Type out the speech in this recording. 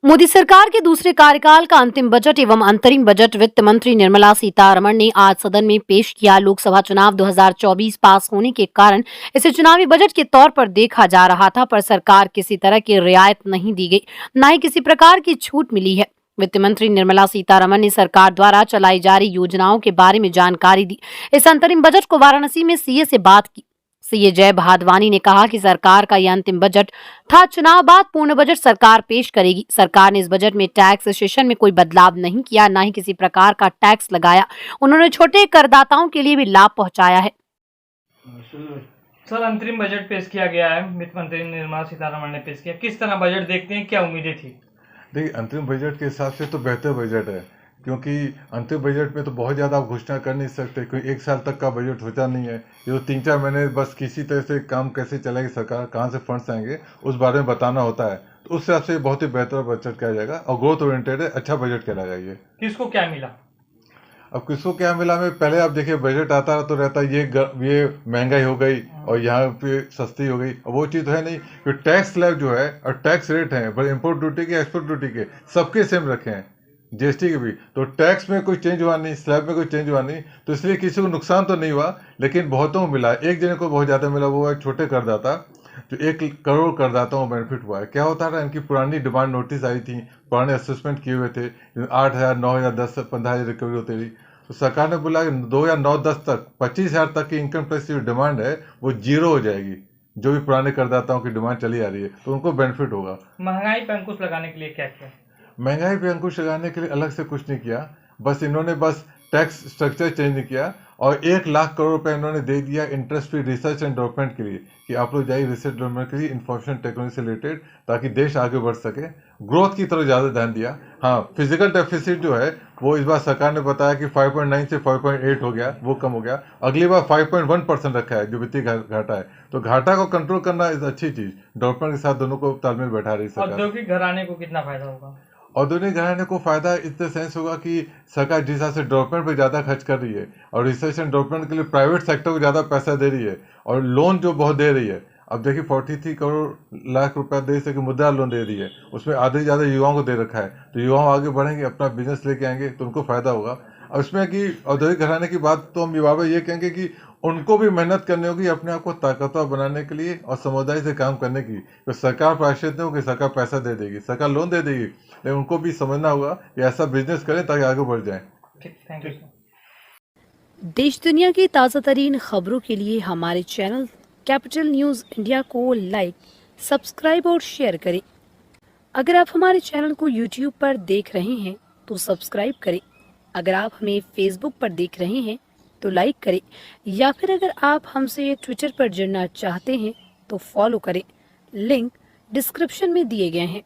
मोदी सरकार के दूसरे कार्यकाल का अंतिम बजट एवं अंतरिम बजट वित्त मंत्री निर्मला सीतारमण ने आज सदन में पेश किया। लोकसभा चुनाव 2024 पास होने के कारण इसे चुनावी बजट के तौर पर देखा जा रहा था, पर सरकार किसी तरह की रियायत नहीं दी गई, न ही किसी प्रकार की छूट मिली है। वित्त मंत्री निर्मला सीतारमण ने सरकार द्वारा चलाई जा रही योजनाओं के बारे में जानकारी दी। इस अंतरिम बजट को वाराणसी में सीए से बात की। सीए जय भादवानी ने कहा कि सरकार का यह अंतिम बजट था, चुनाव बाद पूर्ण बजट सरकार पेश करेगी। सरकार ने इस बजट में टैक्स सेशन में कोई बदलाव नहीं किया, न ही किसी प्रकार का टैक्स लगाया। उन्होंने छोटे करदाताओं के लिए भी लाभ पहुंचाया है। सर, अंतरिम बजट पेश किया गया है, वित्त मंत्री निर्मला सीतारमण ने पेश किया। किस तरह बजट देखते हैं, क्या उम्मीदें थी? देखिए, अंतरिम बजट के हिसाब से तो बेहतर बजट है, क्योंकि अंतिम बजट में तो बहुत ज़्यादा आप घोषणा कर नहीं सकते, क्योंकि एक साल तक का बजट होता नहीं है। ये तो 3-4 महीने बस किसी तरह से काम कैसे चलेगी सरकार, कहाँ से फंड्स आएंगे, उस बारे में बताना होता है। तो उस हिसाब से बहुत ही बेहतर बजट किया जाएगा और ग्रोथ ओरिएंटेड है, अच्छा बजट कहलाएगा ये। किसको क्या मिला? अब किसको क्या मिला में पहले आप देखिए, बजट आता तो रहता ये महंगाई हो गई और यहाँ पे सस्ती हो गई। अब वो चीज़ तो है नहीं, कि टैक्स स्लैब जो है और टैक्स रेट हैं, पर इम्पोर्ट ड्यूटी के एक्सपोर्ट ड्यूटी के सबके सेम रखे हैं, जीएसटी के भी। तो टैक्स में कोई चेंज हुआ नहीं, स्लैब में कोई चेंज हुआ नहीं, तो इसलिए किसी को नुकसान तो नहीं हुआ, लेकिन बहुतों को मिला। एक जने को बहुत ज़्यादा मिला, वो है छोटे करदाता, जो 1 करोड़ करदाताओं को बेनिफिट हुआ है। क्या होता था, इनकी पुरानी डिमांड नोटिस आई थी, पुराने असेसमेंट किए हुए थे, 8,000, 9,000, 10,000, 15,000 रिकवरी होती थी। तो सरकार ने बोला कि 2009-10 तक 25,000 तक की इनकम टैक्स की डिमांड है वो जीरो हो जाएगी, जो भी पुराने करदाताओं की डिमांड चली आ रही है, तो उनको बेनिफिट होगा। महंगाई पर अंकुश लगाने के लिए क्या किया? महंगाई पे अंकुश लगाने के लिए अलग से कुछ नहीं किया, बस इन्होंने टैक्स स्ट्रक्चर चेंज नहीं किया और 1 लाख करोड़ रुपए इन्होंने दे दिया interest free research and development के लिए, कि आप लोग जाइए रिसर्च डेवलपमेंट के लिए इंफॉर्मेशन टेक्नोलॉजी से रिलेटेड, ताकि देश आगे बढ़ सके। ग्रोथ की तरफ ज़्यादा ध्यान दिया। हाँ, फिजिकल डेफिसिट जो है वो इस बार सरकार ने बताया कि 5.9 से 5.8 हो गया, वो कम हो गया। अगली बार 5.1% रखा है, जो वित्तीय घाटा है। तो घाटा को कंट्रोल करना इस अच्छी चीज़, डेवलपमेंट के साथ दोनों को तालमेल बैठा रही सरकार। औद्योगिक घराने को कितना फायदा होगा? औद्योगिक घराने को फायदा इस सेंस होगा कि सरकार जिस हिसाब से डेवलपमेंट पे ज़्यादा खर्च कर रही है और रिसर्च एंड डेवलपमेंट के लिए प्राइवेट सेक्टर को ज़्यादा पैसा दे रही है और लोन जो बहुत दे रही है। अब देखिए, 43 करोड़ लाख रुपया दे सके मुद्रा लोन दे रही है, उसमें आधे से ज़्यादा युवाओं को दे रखा है। तो युवाओं आगे बढ़ेंगे, अपना बिजनेस लेके आएंगे, तो उनको फायदा होगा। और इसमें कि औद्योगिक घराने की बात तो हम युवा ये कहेंगे कि उनको भी मेहनत करनी होगी अपने आप को ताकतवर बनाने के लिए और समुदाय से काम करने की। तो सरकार प्राश्चित नहीं होगी, सरकार पैसा दे देगी, सरकार लोन दे देगी, लेकिन उनको भी समझना होगा कि ऐसा बिजनेस करें ताकि आगे बढ़ जाए। Thank you. देश दुनिया की ताज़ा तरीन खबरों के लिए हमारे चैनल कैपिटल न्यूज़ इंडिया को लाइक, सब्सक्राइब और शेयर करें। अगर आप हमारे चैनल को यूट्यूब पर देख रहे हैं तो सब्सक्राइब करें। अगर आप हमें फेसबुक पर देख रहे हैं तो लाइक करें, या फिर अगर आप हमसे ट्विटर पर जुड़ना चाहते हैं तो फॉलो करें। लिंक डिस्क्रिप्शन में दिए गए हैं।